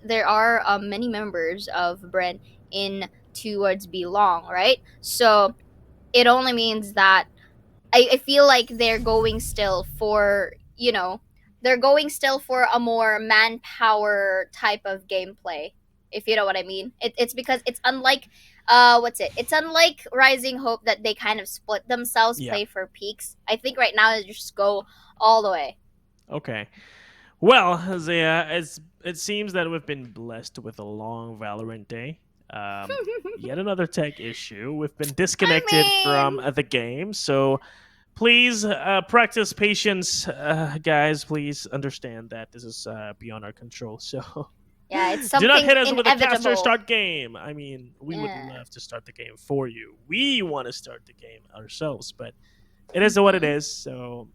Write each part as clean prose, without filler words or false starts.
there are many members of Bren in towards belong, right? So it only means that I feel like they're going still for, they're going still for a more manpower type of gameplay, if you know what I mean. It's because it's unlike, it's unlike Rising Hope that they kind of split themselves, Yeah. play for peaks. I think right now they just go all the way. Okay. Well, Zaya, it seems that we've been blessed with a long Valorant day. Yet another tech issue. We've been disconnected I from mean, the game, so please practice patience, guys. Please understand that this is beyond our control. So yeah, it's do not something hit us with a caster inevitable. start game. I mean, we would Yeah. love to start the game for you. We want to start the game ourselves, but it is what it Hmm. is. So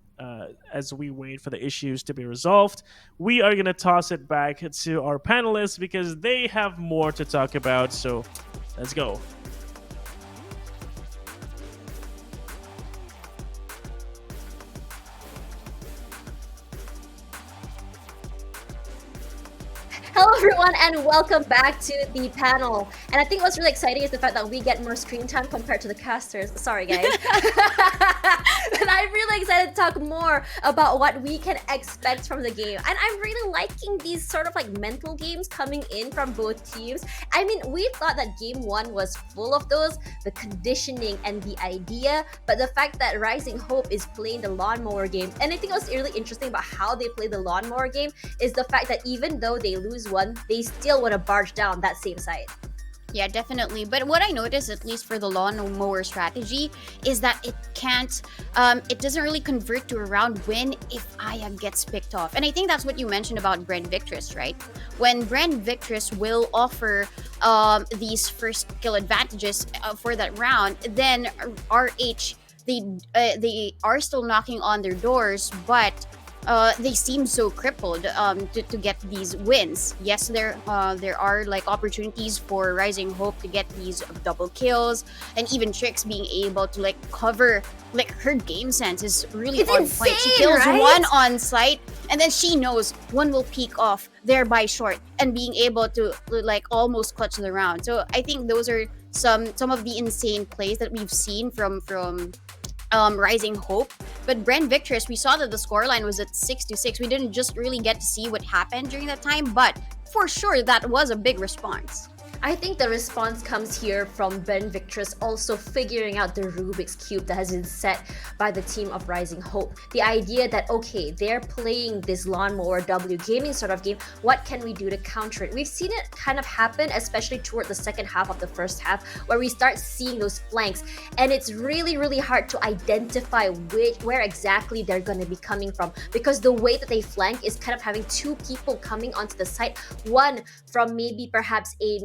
as we wait for the issues to be resolved, we are going to toss it back to our panelists because they have more to talk about. So let's go. Hello, everyone, and welcome back to the panel. And I think what's really exciting is the fact that we get more screen time compared to the casters. Sorry, guys. But I'm really excited to talk more about what we can expect from the game. And I'm really liking these sort of like mental games coming in from both teams. I mean, we thought that game one was full of those, the conditioning and the idea, but the fact that Rising Hope is playing the lawnmower game. And I think what's really interesting about how they play the lawnmower game is the fact that even though they lose one, they still want to barge down that same side. Yeah, definitely. But what I noticed, at least for the lawnmower strategy, is that it doesn't really convert to a round win if Aya gets picked off. And I think that's what you mentioned about Bren Victress, right? When Bren Victress will offer these first kill advantages for that round, then RH, they are still knocking on their doors, but they seem so crippled to get these wins. Yes, there are like opportunities for Rising Hope to get these double kills, and even Trix being able to like cover. Like her game sense is really It's on point. She insane, kills right? one on site, and then she knows one will peek off, thereby short, and being able to like almost clutch the round. So I think those are some of the insane plays that we've seen from Rising Hope. But Bren Victress, we saw that the scoreline was at 6-6. We didn't just really get to see what happened during that time, but for sure that was a big response. I think the response comes here from Ben Victress also figuring out the Rubik's Cube that has been set by the team of Rising Hope. The idea that, okay, they're playing this lawnmower W gaming sort of game, what can we do to counter it? We've seen it kind of happen, especially toward the second half of the first half, where we start seeing those flanks, and it's really, really hard to identify where exactly they're going to be coming from, because the way that they flank is kind of having two people coming onto the site, one from maybe perhaps a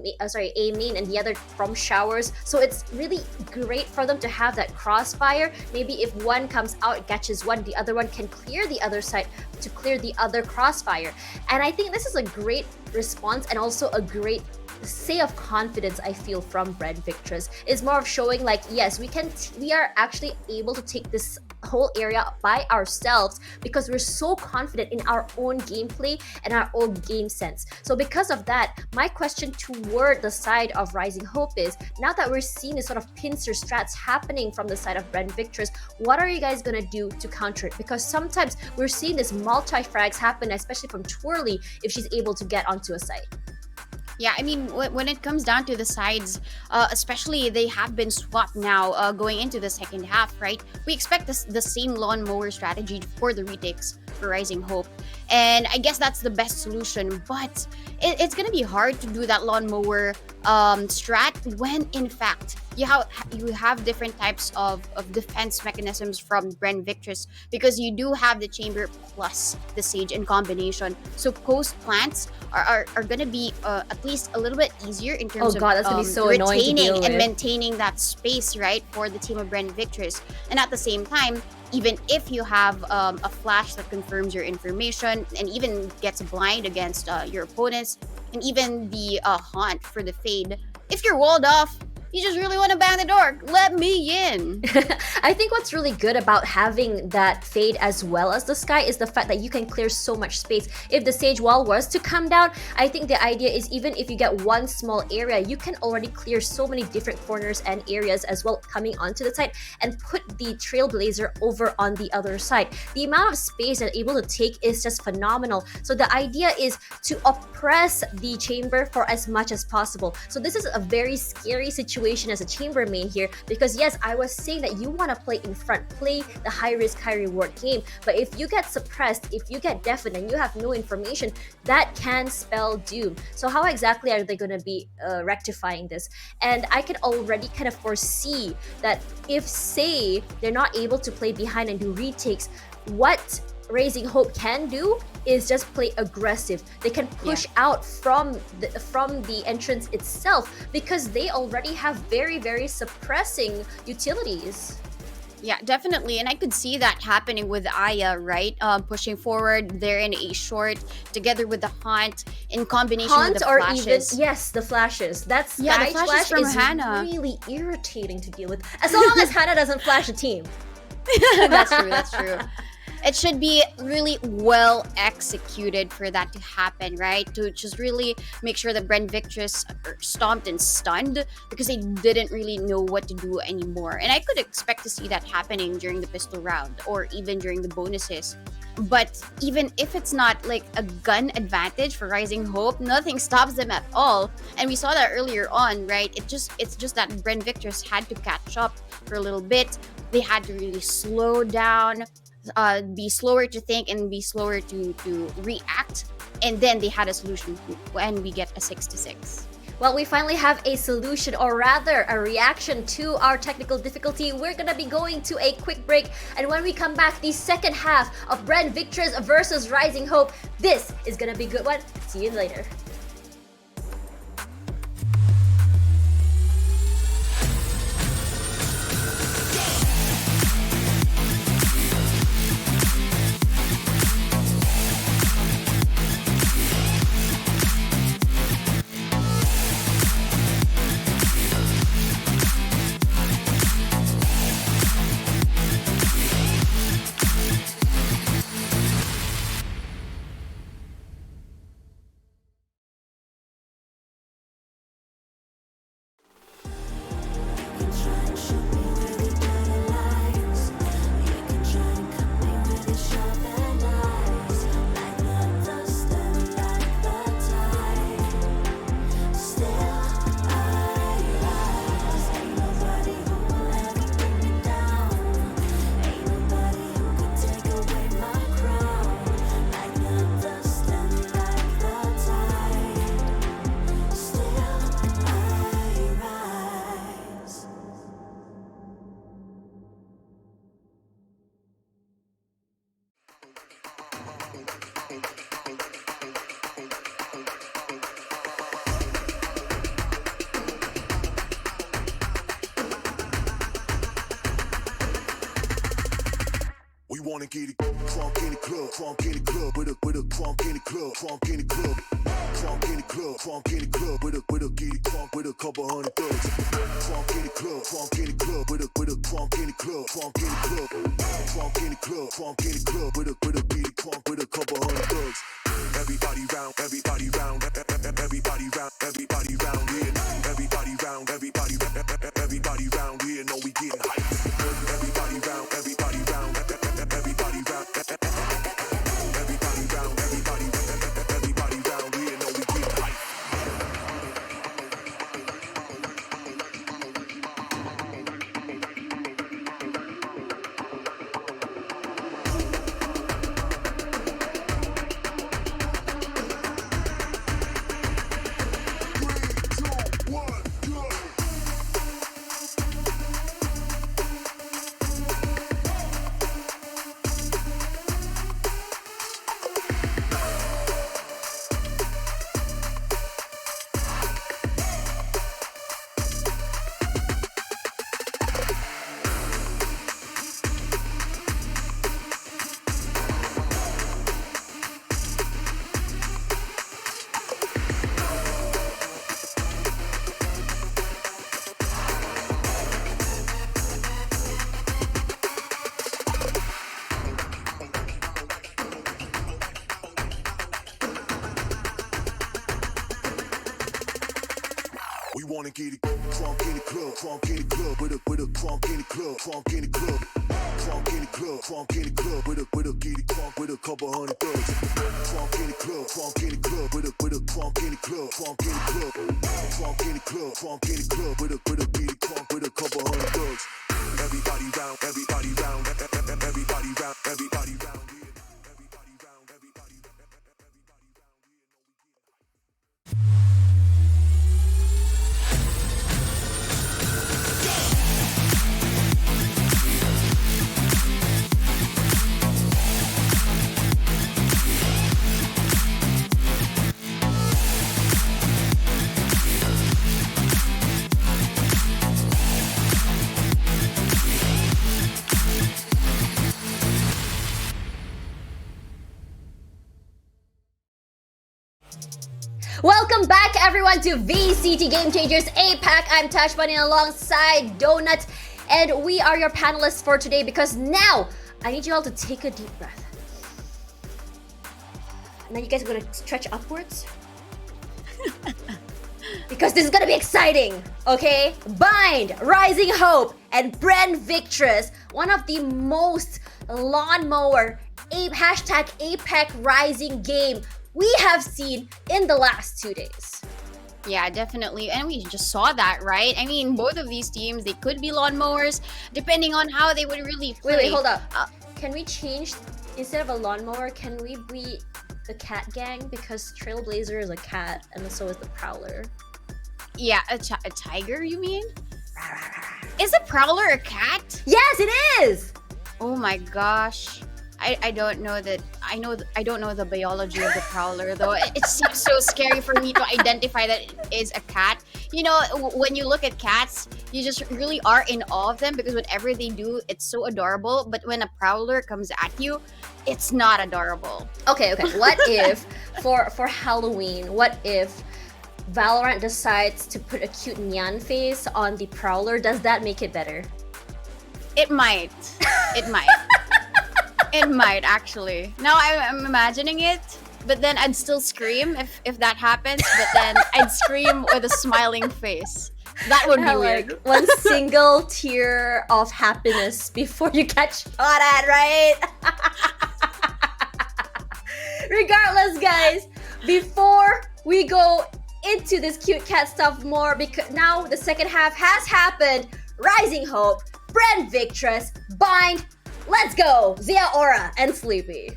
main and the other from showers. So it's really great for them to have that crossfire. Maybe if one comes out, catches one, the other one can clear the other side to clear the other crossfire. And I think this is a great response and also a great say of confidence I feel from Bren Victress. Is more of showing like, yes, we are actually able to take this whole area by ourselves because we're so confident in our own gameplay and our own game sense. So because of that, my question toward the side of Rising Hope is, now that we're seeing this sort of pincer strats happening from the side of Bren Victress, what are you guys gonna do to counter it? Because sometimes we're seeing this multi-frags happen, especially from Twirly if she's able to get onto a site. Yeah, I mean, when it comes down to the sides, especially they have been swapped now going into the second half, right? We expect the same lawnmower strategy for the retakes for Rising Hope. And I guess that's the best solution, but it's going to be hard to do that lawnmower strat when, in fact, you have different types of defense mechanisms from Bren Victress, because you do have the chamber plus the sage in combination. So post plants are going to be at least a little bit easier in terms Oh god, that's gonna be of so annoying to deal retaining and with. maintaining that space, right, for the team of Bren Victress. And at the same time, even if you have a flash that confirms your information and even gets blind against your opponents, and even the haunt for the fade, if you're walled off, You just really want to bang the door. Let me in. I think what's really good about having that fade as well as the sky is the fact that you can clear so much space. If the sage wall was to come down, I think the idea is even if you get one small area, you can already clear so many different corners and areas as well coming onto the side and put the trailblazer over on the other side. The amount of space they're able to take is just phenomenal. So the idea is to oppress the chamber for as much as possible. So this is a very scary situation as a chamber main here, because yes, I was saying that you want to play in front, play the high risk, high reward game, but if you get suppressed, if you get deafened and you have no information, that can spell doom. So how exactly are they going to be rectifying this? And I can already kind of foresee that if, say, they're not able to play behind and do retakes, what Raising Hope can do is just play aggressive. They can push out from the entrance itself because they already have very, very suppressing utilities. Yeah, definitely. And I could see that happening with Aya, right? Pushing forward there in a short together with the Haunt in combination Haunt with the or flashes. even, yes, the flashes. That Yeah, sky the flashes flash from is Hannah. really irritating to deal with. As long as Hannah doesn't flash a team. That's true, that's true. It should be really well executed for that to happen, right? To just really make sure that Bren Victress are stomped and stunned because they didn't really know what to do anymore. And I could expect to see that happening during the pistol round or even during the bonuses. But even if it's not like a gun advantage for Rising Hope, nothing stops them at all. And we saw that earlier on, right? It's just that Bren Victress had to catch up for a little bit. They had to really slow down, be slower to think and be slower to react, and then they had a solution when we get a 6-6. Well, we finally have a solution, or rather a reaction to our technical difficulty. We're gonna be going to a quick break, and when we come back, the second half of Bren Victress versus Rising Hope. This is gonna be a good one. See you later. We wanna get it crunk in the club, crunk in the club, with a crunk in the club, crunk in the club, crunk in the club, crunk in the club, with a get it crunk with a couple hundred thugs. Crunk in the club, crunk in the club, with a crunk in the club, crunk in the club, crunk in the club, crunk in the club, with a get it crunk with a couple hundred thugs. Everybody round, everybody round, everybody round, everybody round here. Everybody round, everybody round here. Know we getting hype. Everybody round, everybody round, everybody round, everybody round, everybody round here. Know we getting hype. We wanna get it crunk in the club, crunk in the club, with a crunk in the club, crunk in the club, crunk in the club, crunk in the club, with a get it crunk with a couple hundred thugs. Crunk in the club, crunk in the club, with a crunk in the club, crunk in the club, crunk in the club, crunk in the club, with a get it crunk with a couple hundred thugs. Everybody round, everybody round, everybody round, everybody round. Welcome back, everyone, to VCT Game Changers APAC. I'm Tash Bunny alongside Donut, and we are your panelists for today because now I need you all to take a deep breath. And then you guys are gonna stretch upwards because this is gonna be exciting, okay? Bind, Rising Hope, and Bren Victress, one of the most lawnmower hashtag APAC Rising game we have seen in the last 2 days. Yeah, definitely. And we just saw that, right? I mean, both of these teams, they could be lawnmowers, depending on how they would really play. Wait, hold up. Can we change, instead of a lawnmower, can we be the cat gang? Because Trailblazer is a cat, and so is the Prowler. Yeah, a tiger, you mean? Is a Prowler a cat? Yes, it is! Oh my gosh. I don't know that. I don't know the biology of the Prowler, though. It seems so scary for me to identify that it is a cat. You know, when you look at cats, you just really are in awe of them because whatever they do, it's so adorable. But when a Prowler comes at you, it's not adorable. Okay. What if, for Halloween, what if Valorant decides to put a cute Nyan face on the Prowler? Does that make it better? It might. It might. It might, actually. Now I'm imagining it, but then I'd still scream if that happens, but then I'd scream with a smiling face. That would be weird. Like, one single tear of happiness before you get shot at, right? Regardless, guys, before we go into this cute cat stuff more, because now the second half has happened. Rising Hope, Bren Victress, Bind, let's go! Zia Aura and Sleepy.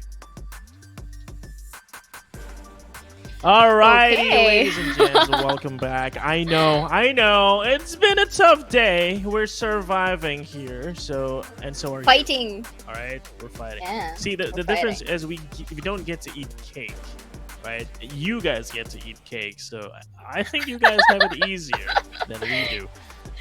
Alrighty, Okay. ladies and gents, welcome back. I know, it's been a tough day. We're surviving here, so are you. Fighting. All right, we're fighting. Yeah, See, the we're difference fighting. is we don't get to eat cake, right? You guys get to eat cake, so I think you guys have it easier than we do.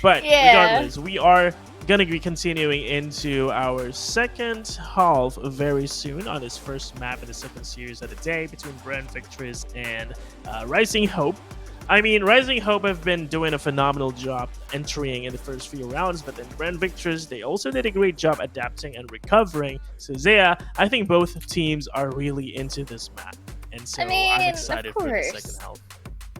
But Yeah. regardless, we are gonna be continuing into our second half very soon on this first map in the second series of the day between Bren Victress and Rising Hope. I mean, Rising Hope have been doing a phenomenal job entering in the first few rounds, but then Bren Victress, they also did a great job adapting and recovering. So Zaya, I think both teams are really into this map, and so I mean, I'm of excited for the course. second half.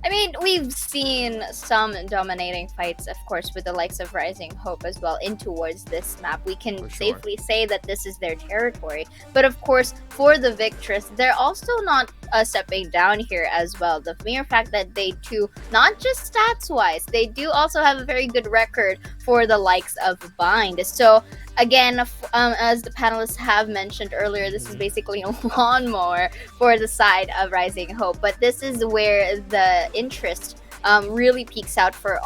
I mean, we've seen some dominating fights, of course, with the likes of Rising Hope as well in towards this map. We can For sure. safely say that this is their territory. But of course, for the Victress, they're also not stepping down here as well. The mere fact that they too, not just stats-wise, they do also have a very good record for the likes of Bind. So again, as the panelists have mentioned earlier, this is basically a lawnmower for the side of Rising Hope. But this is where the interest really peaks out for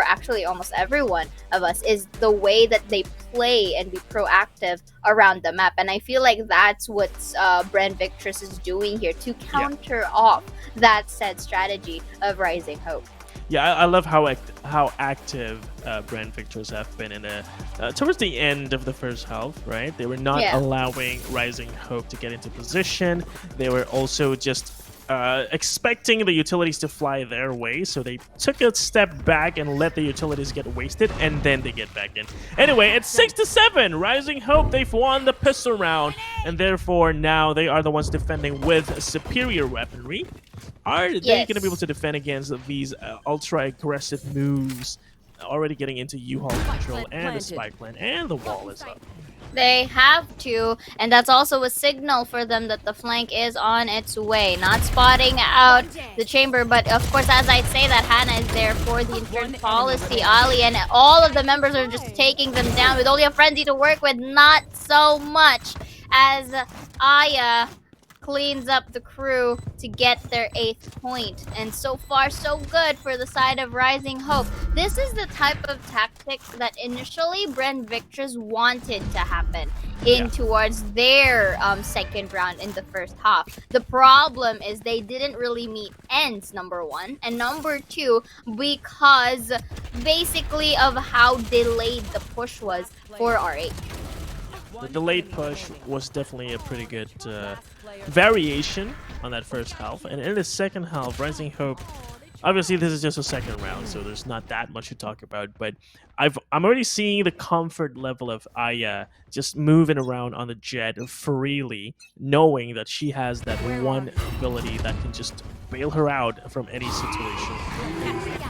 actually almost everyone of us, is the way that they play and be proactive around the map. And I feel like that's what Bren Victress is doing here to counter off that said strategy of Rising Hope. Yeah, I love how active Bren Victress have been in towards the end of the first half, right? They were not allowing Rising Hope to get into position. They were also just expecting the utilities to fly their way, so they took a step back and let the utilities get wasted, and then they get back in. Anyway, it's 6-7. Rising Hope, they've won the pistol round, and therefore now they are the ones defending with superior weaponry. Are they Yes. going to be able to defend against these ultra aggressive moves? Already getting into U-Haul control and the spike plant, and the wall is up. They have to, and that's also a signal for them that the flank is on its way. Not spotting out the chamber, but of course, as I say that, Hannah is there for the insurance policy. Ali and all of the members are just taking them down with only a frenzy to work with. Not so much as Aya cleans up the crew to get their 8th point. And so far, so good for the side of Rising Hope. This is the type of tactic that initially Bren Victress wanted to happen towards their second round in the first half. The problem is they didn't really meet ends, number one. And number two, because basically of how delayed the push was for R8. The delayed push was definitely a pretty good variation on that first half. And in the second half, Rising Hope, obviously this is just a second round, so there's not that much to talk about. But I'm already seeing the comfort level of Aya just moving around on the jet freely, knowing that she has that one ability that can just bail her out from any situation.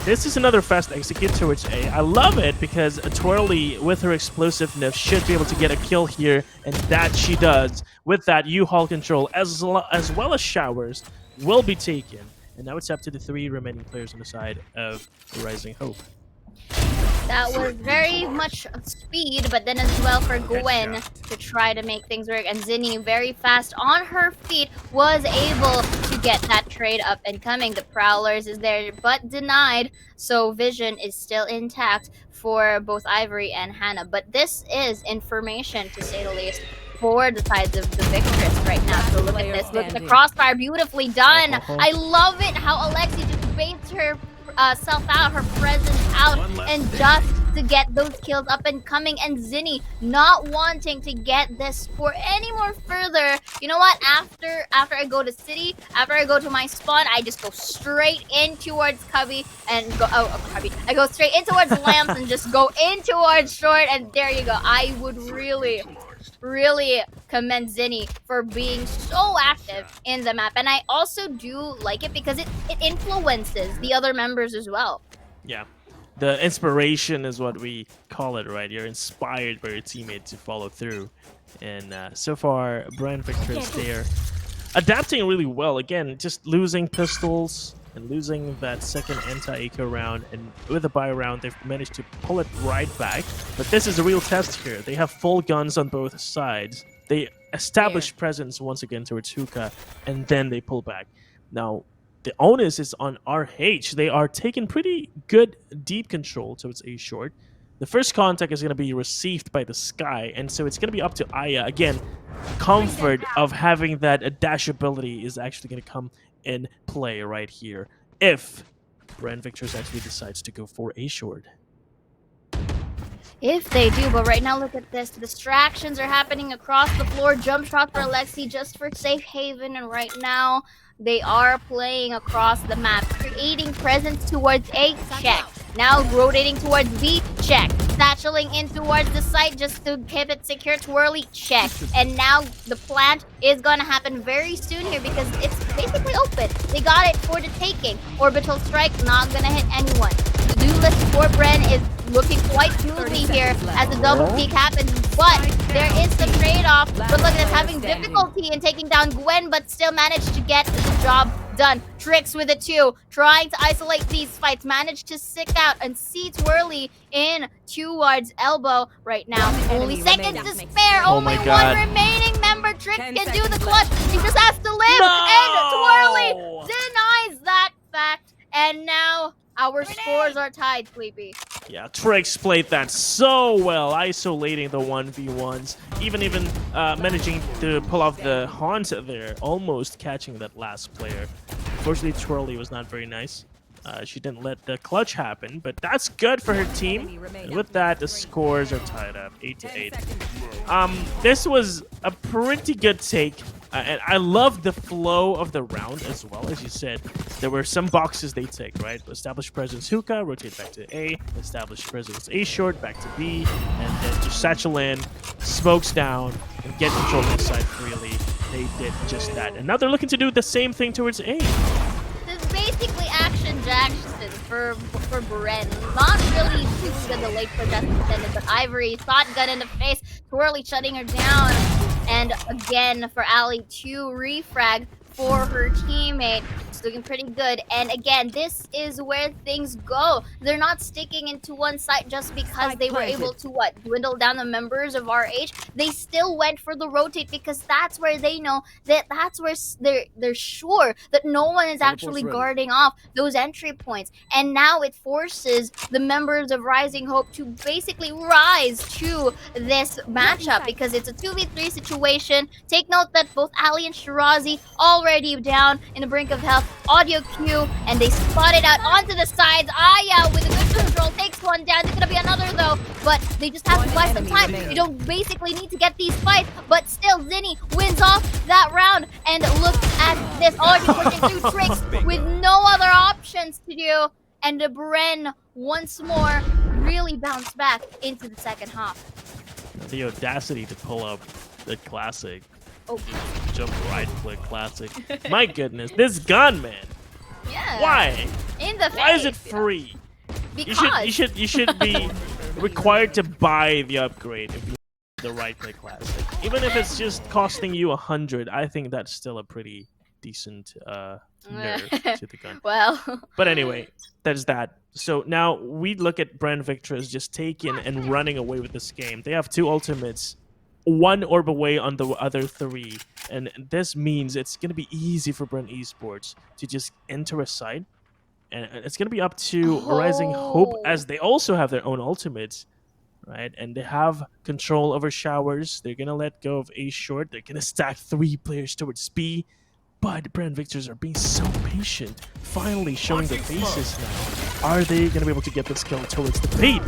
This is another fast execute towards A. I love it because Twirly, with her explosiveness, should be able to get a kill here, and that she does. With that, U-Haul control, as well as showers, will be taken. And now it's up to the 3 remaining players on the side of Rising Hope. That was very much speed, but then as well for Gwen to try to make things work. And Zinni, very fast on her feet, was able to get that trade up and coming. The Prowlers is there, but denied. So Vision is still intact for both Ivory and Hannah. But this is information, to say the least, for the sides of the Victress right now. So look at this. Look at the crossfire. Beautifully done. I love it how Alexi just baits her self out, her presence out, and just to get those kills up and coming. And Zinni not wanting to get this for any more further. You know what? After I go to city, after I go to my spawn, I just go straight in towards Cubby and go. Cubby. I go straight in towards Lamps and just go in towards Short. And there you go. I would really commend Zinni for being so active in the map. And I also do like it because it influences the other members as well. Yeah. The inspiration is what we call it, right? You're inspired by your teammate to follow through. And so far, Bren Victress there adapting really well. Again, just losing pistols and losing that second anti-eco round, and with a buy round they've managed to pull it right back. But this is a real test here. They have full guns on both sides. They establish presence once again towards Hookah, and then they pull back. Now the onus is on RH. They are taking pretty good deep control towards A short. The first contact is going to be received by the Sky, and so it's going to be up to Aya. Again, comfort of having that dash ability is actually going to come in play right here if Bren Victress actually decides to go for A short. If they do, but right now look at this. Distractions are happening across the floor. Jump shot for Alexi just for safe haven, and right now they are playing across the map, creating presence towards A, check. Now rotating towards B, check. Satcheling in towards the site just to keep it secure. Twirly, check. And now the plant is gonna happen very soon here because it's basically open. They got it for the taking. Orbital strike, not gonna hit anyone. The do list for Bren is looking quite smoothly here as the double peak happens, but there is some trade-off. But look at this, having difficulty in taking down Gwen, but still managed to get the job done. Tricks with it too, trying to isolate these fights, managed to stick out and see Twirly in towards Elbow right now. Only seconds to spare, only one remaining member. Trick can do the clutch, he just has to live, and Twirly denies that fact, and now our scores are tied, Sleepy. Yeah, Trix played that so well, isolating the 1v1s, even managing to pull off the haunt there, almost catching that last player. Unfortunately, Twirly was not very nice. She didn't let the clutch happen, but that's good for her team. And with that, the scores are tied up, 8-8. This was a pretty good take. And I love the flow of the round as well. As you said, there were some boxes they take, right? Establish presence Hookah, rotate back to A, establish presence A short, back to B, and then just satchel in, smokes down, and get control of the side freely. They did just that. And now they're looking to do the same thing towards A. This Jackson for Bren. Not really too good the late for Justin intended, but Ivory shotgun in the face, Twirly shutting her down. And again for Ali, 2 refrag for her teammate. It's looking pretty good. And again, this is where things go. They're not sticking into one side just because they were able to dwindle down the members of RH. They still went for the rotate because that's where they know that's where they're sure that no one is actually guarding off those entry points. And now it forces the members of Rising Hope to basically rise to this matchup because it's a 2v3 situation. Take note that both Ali and Shirazi already down in the brink of health. Audio cue, and they spot it out onto the sides. Aya with a good control takes one down. There's gonna be another though, but they just have to buy some time. They don't basically need to get these fights, but still Zinni wins off that round. And look at this, already pushing through Tricks with no other options to do. And Bren once more really bounced back into the second half. The audacity to pull up the classic. Oh, Jump right click classic. My goodness, this gun, man. yeah. Why? In the face. Why is it free? Because You should be required to buy the upgrade if you the right click classic. Even if it's just costing you 100, I think that's still a pretty decent nerf to the gun. well, But anyway, that's that. So now we look at Bren Victress just taking and running away with this game. They have 2 ultimates. 1 orb away on the other 3, and this means it's going to be easy for Bren Esports to just enter a site, and it's going to be up to Rising Hope as they also have their own ultimates, right? And they have control over showers. They're going to let go of A short. They're going to stack 3 players towards B, but Bren Victress are being so patient, finally showing their faces now. Are they going to be able to get this kill towards the bait?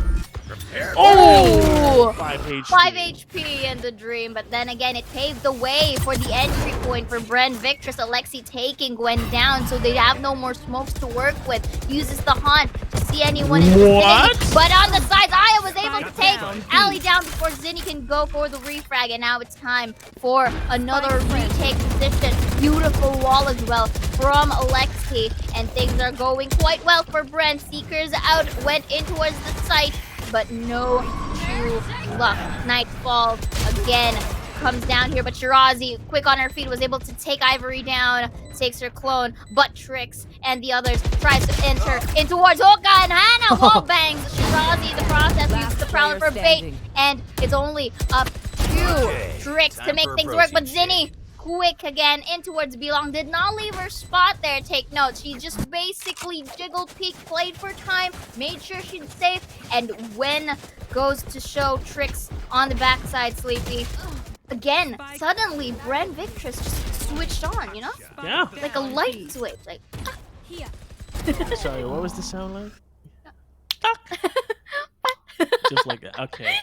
oh, 5 HP. 5 HP in the dream, but then again, it paved the way for the entry point for Bren Victress. Alexi taking Gwen down, so they have no more smokes to work with. Uses the haunt to see anyone in the vicinity. But on the sides, Aya was able to take Ali down before Zinni can go for the refrag, and now it's time for another retake position. Beautiful wall as well from Alexi, and things are going quite well for Bren. Seekers out, went in towards the site, but no true luck. Nightfall again comes down here, but Shirazi, quick on her feet, was able to take Ivory down, takes her clone, but Tricks and the others tries to enter in towards Hoka, and Hannah wall bangs Shirazi in the process, uses the Prowler for bait, and it's only up to Tricks to make things work, but Zinni quick again in towards Belong. Did not leave her spot there, take note. She just basically jiggled, peek, played for time, made sure she's safe, and when goes to show Tricks on the backside, Sleepy. Again, suddenly Bren Victress just switched on, you know? Yeah. Like a light switch, like... Sorry, what was the sound like? Just like that. Okay.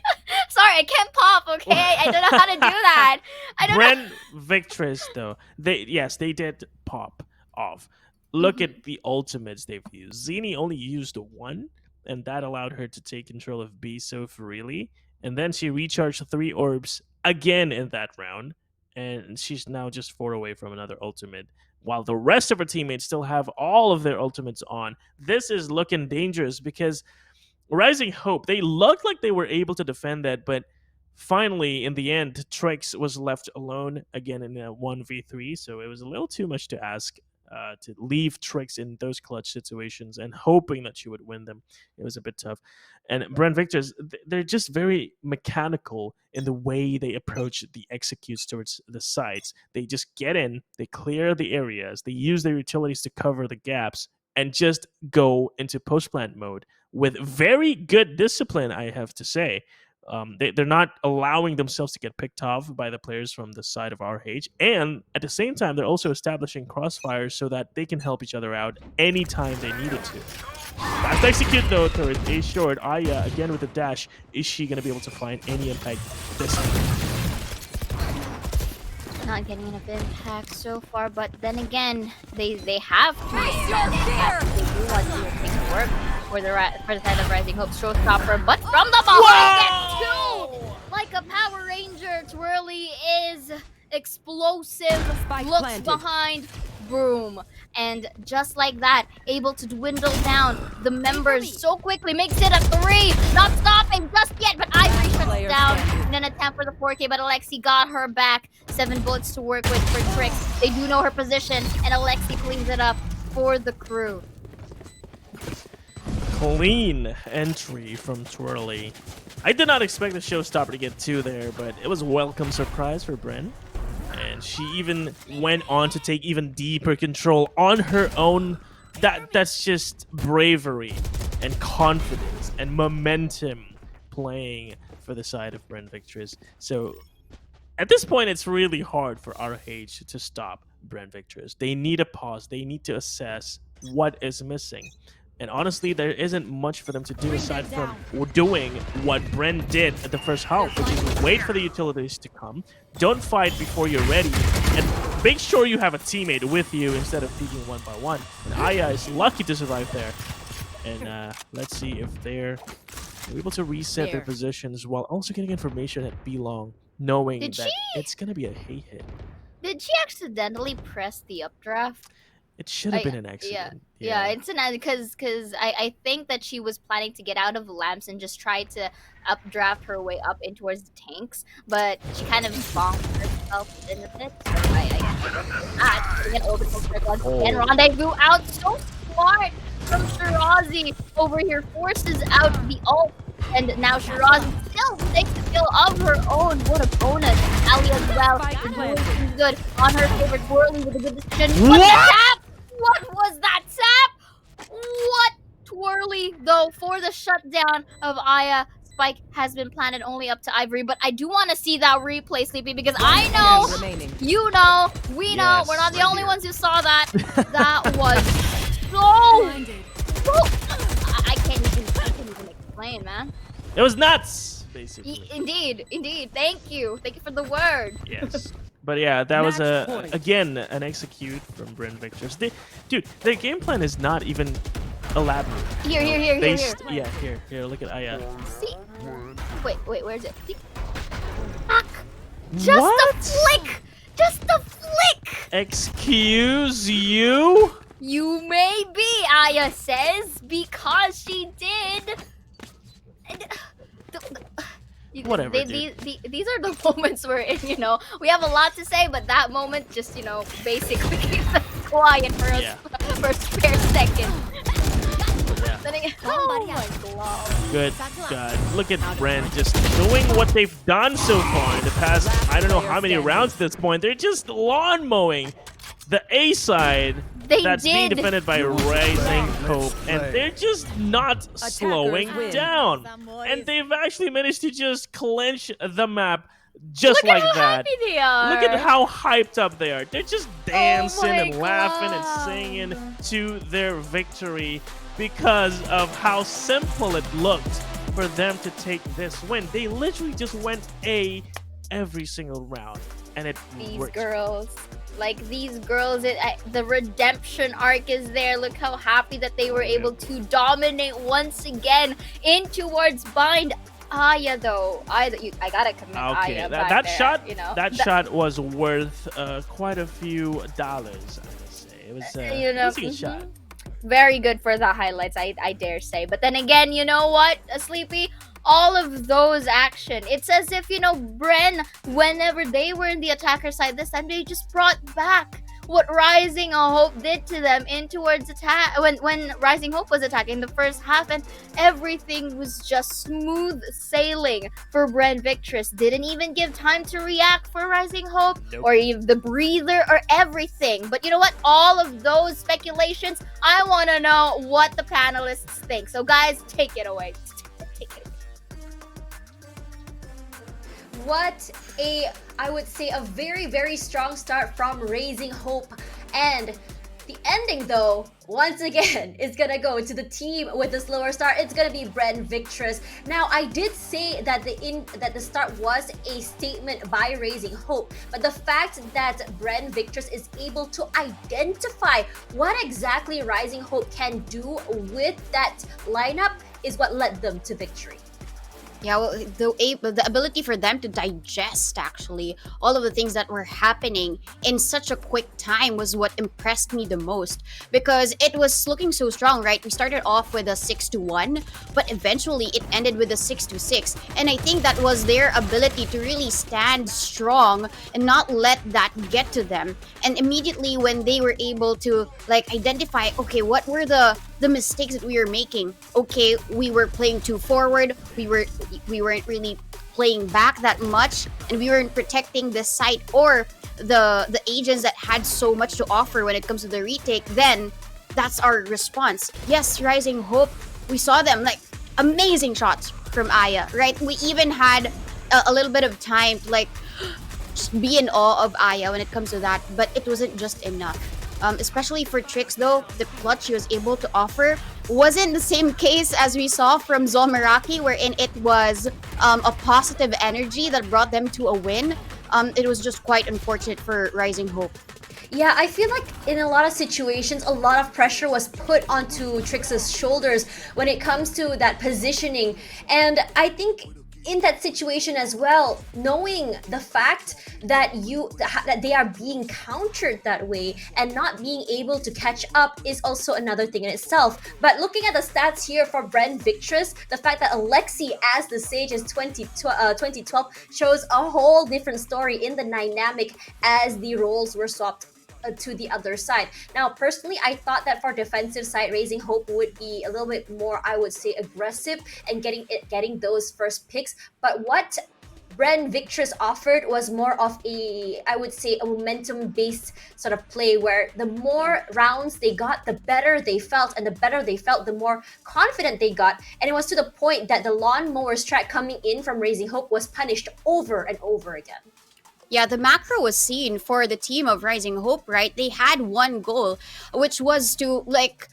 Sorry, I can't pop, okay? I don't know how to do that. I don't know. Bren Victress, though, they did pop off. Look at the ultimates they've used. Zinni only used 1, and that allowed her to take control of B so freely. And then she recharged 3 orbs again in that round, and she's now just 4 away from another ultimate, while the rest of her teammates still have all of their ultimates on. This is looking dangerous because Rising Hope, they looked like they were able to defend that, but finally, in the end, Trix was left alone again in a 1v3, so it was a little too much to ask to leave Trix in those clutch situations and hoping that she would win them. It was a bit tough. And Bren Victress, they're just very mechanical in the way they approach the executes towards the sites. They just get in, they clear the areas, they use their utilities to cover the gaps, and just go into post-plant mode with very good discipline, I have to say. They're not allowing themselves to get picked off by the players from the side of RH. And at the same time, they're also establishing crossfires so that they can help each other out anytime they needed to. Fast execute though, towards A short. Aya, again with the dash. Is she going to be able to find any impact this time? Not getting enough impact so far, but then again, they have to get they do want to make it work for the side of Rising Hope showstopper, but from the behind gets 2! Like a Power Ranger, Twirly is explosive, looks behind, boom. And just like that, able to dwindle down the members so quickly. Makes it a 3. Not stopping just yet, but Ivory shuts down in an attempt for the 4K, but Alexi got her back. 7 bullets to work with for Trix. They do know her position, and Alexi cleans it up for the crew. Clean entry from Twirly. I did not expect the showstopper to get 2 there, but it was a welcome surprise for Bren. And she even went on to take even deeper control on her own. That's just bravery and confidence and momentum playing for the side of Bren Victress. So at this point, it's really hard for RH to stop Bren Victress. They need a pause. They need to assess what is missing. And honestly, there isn't much for them to do aside from doing what Bren did at the first half, which is wait for the utilities to come, don't fight before you're ready, and make sure you have a teammate with you instead of peeking one by one. And Aya is lucky to survive there. And let's see if they're able to reset their positions while also getting information at B-Long, knowing that it's going to be a hit. Did she accidentally press the updraft? It should have been an accident. Yeah, it's an because I think that she was planning to get out of the lamps and just try to updraft her way up in towards the tanks, but she kind of bonked herself in a bit. So I get orbital circle and rendezvous out so smart from Shirazi over here, forces out the ult, and now Shirazi still takes the kill of her own. What a bonus! Ali as well is doing good on her favorite Twirly with a good decision. What the tap? What was that tap? What? Twirly, though, for the shutdown of Aya. Spike has been planted only up to Ivory, but I do want to see that replay, Sleepy, because I know, you know, we know, we're not the only ones who saw that. That was so I can't even explain, man. It was nuts, basically. Indeed. Thank you for the word. Yes. But yeah, that was again an execute from Bren Victress. Dude, their game plan is not even elaborate. Here. Yeah, here. Look at Aya. See? Wait, where is it? See? Fuck! Just a flick! Excuse you? You may be, Aya says, because she did. Whatever, these are the moments we're in, you know. We have a lot to say, but that moment just, you know, basically keeps us quiet for a spare second. Oh my god. Good God. Look at Bren just doing what they've done so far in the past, I don't know how many rounds at this point. They're just lawn mowing the A side that's being defended by Rising Hope, and they're just not slowing down. And they've actually managed to just clench the map just like that. Look at how happy they are. Look at how hyped up they are. They're just dancing and laughing and singing to their victory because of how simple it looked for them to take this win. They literally just went A every single round, and it worked. These girls, the redemption arc is there. Look how happy that they were able to dominate once again in towards Bind. Aya, though, I gotta commend Aya that there, shot, you know? that shot was worth quite a few dollars, I would say. It was it was a good shot. Very good for the highlights, I dare say. But then again, you know what, Sleepy? All of those action, it's as if, you know, Bren, whenever they were in the attacker side this time, they just brought back what Rising Hope did to them in towards attack when Rising Hope was attacking the first half, and everything was just smooth sailing for Bren Victress. Didn't even give time to react for Rising Hope, or even the breather or everything. But you know what? All of those speculations, I want to know what the panelists think. So guys, take it away. What I would say a very, very strong start from Raising Hope. And the ending, though, once again, is gonna go to the team with the slower start. It's gonna be Bren Victress. Now, I did say that the start was a statement by Raising Hope, but the fact that Bren Victress is able to identify what exactly Rising Hope can do with that lineup is what led them to victory. Yeah, well, the ability for them to digest actually all of the things that were happening in such a quick time was what impressed me the most, because it was looking so strong, right? We started off with a 6-1, but eventually it ended with a 6-6, and I think that was their ability to really stand strong and not let that get to them. And immediately when they were able to like identify, okay, what were the mistakes that we were making? Okay, we were playing too forward. We weren't really playing back that much, and we weren't protecting the site or the agents that had so much to offer when it comes to the retake. Then that's our response. Yes, Rising Hope, we saw them like amazing shots from Aya, right? We even had a little bit of time to like just be in awe of Aya when it comes to that, but it wasn't just enough. Especially for Tricks, though, the clutch he was able to offer wasn't the same case as we saw from Zolmeraki, wherein it was a positive energy that brought them to a win. It was just quite unfortunate for Rising Hope. Yeah, I feel like in a lot of situations, a lot of pressure was put onto Trix's shoulders when it comes to that positioning. And I think in that situation as well, knowing the fact that that they are being countered that way and not being able to catch up is also another thing in itself. But looking at the stats here for Bren Victress, the fact that Alexi as the Sage is 2012 shows a whole different story in the dynamic as the roles were swapped to the other side. Now, personally, I thought that for defensive side, Raising Hope would be a little bit more, I would say, aggressive and getting those first picks. But what Bren Victress offered was more of a, I would say, a momentum-based sort of play where the more rounds they got, the better they felt, and the better they felt, the more confident they got. And it was to the point that the lawnmower strike coming in from Raising Hope was punished over and over again. Yeah, the macro was seen for the team of Rising Hope, right? They had one goal, which was to like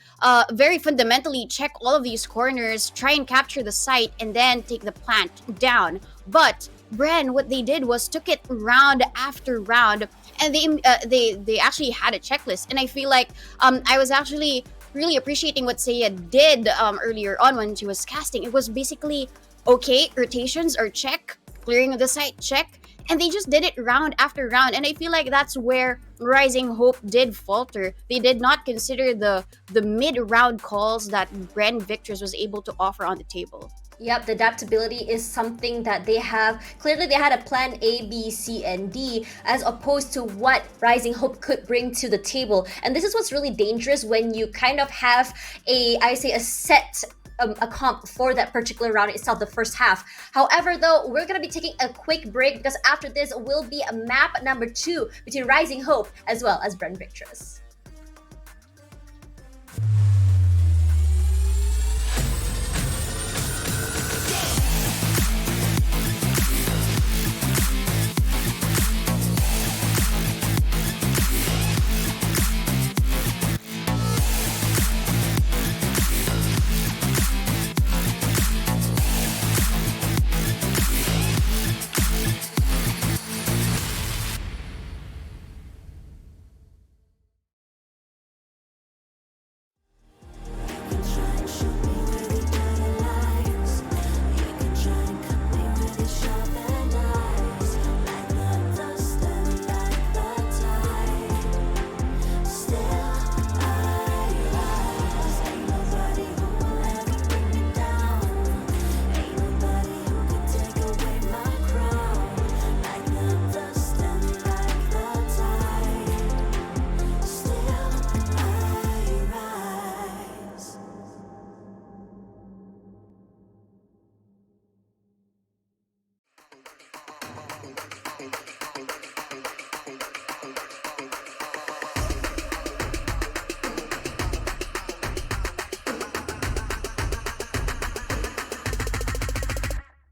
very fundamentally check all of these corners, try and capture the site, and then take the plant down. But Bren, what they did was took it round after round, and they actually had a checklist. And I feel like I was actually really appreciating what Seiya did earlier on when she was casting. It was basically okay, rotations are check, clearing of the site check, and they just did it round after round. And I feel like that's where Rising Hope did falter. They did not consider the mid-round calls that Bren Victress was able to offer on the table. Yep, the adaptability is something that they have. Clearly, they had a plan A, B, C, and D as opposed to what Rising Hope could bring to the table. And this is what's really dangerous when you kind of have a set a comp for that particular round itself, the first half. However, though, we're going to be taking a quick break because after this will be a map number 2 between Rising Hope as well as Bren Victress.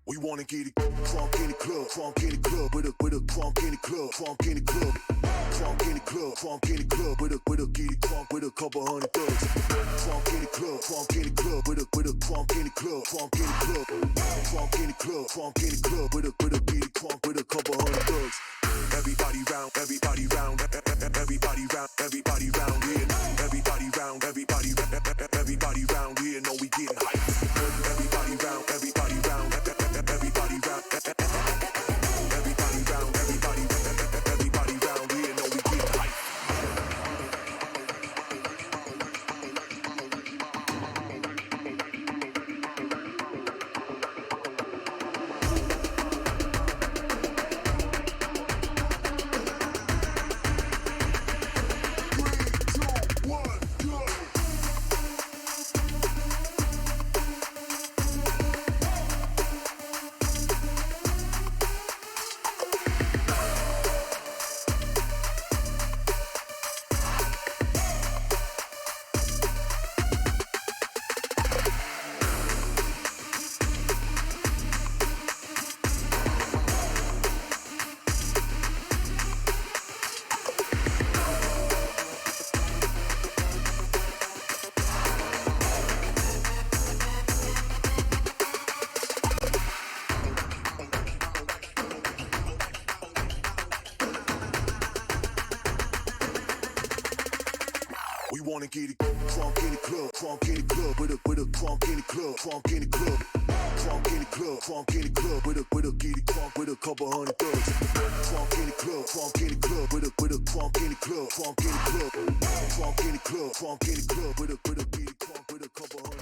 We wanna get it crunk in the club, crunk in the club, with a crunk in the club, crunk in the club, crunk in the club, crunk in the club, with a get it crunk with a couple hundred thugs. Crunk in the club, crunk in the club, with a crunk in the club, crunk in the club, crunk in the club, crunk in the club, with a get it crunk with a couple hundred thugs. Everybody round, everybody round, everybody round, everybody round here. Everybody round, everybody round here. Know we getting hype. Everybody round, everybody round, wanna get it crunk in the club, crunk in the club, with a crunk in the club, crunk in the club, crunk in the club, crunk in the club, with a get it crunk with a couple hundred thugs. Crunk in the club, crunk in the club, with a crunk in the club, crunk in the club, crunk in the club, crunk in the club, with a get it crunk with a couple hundred.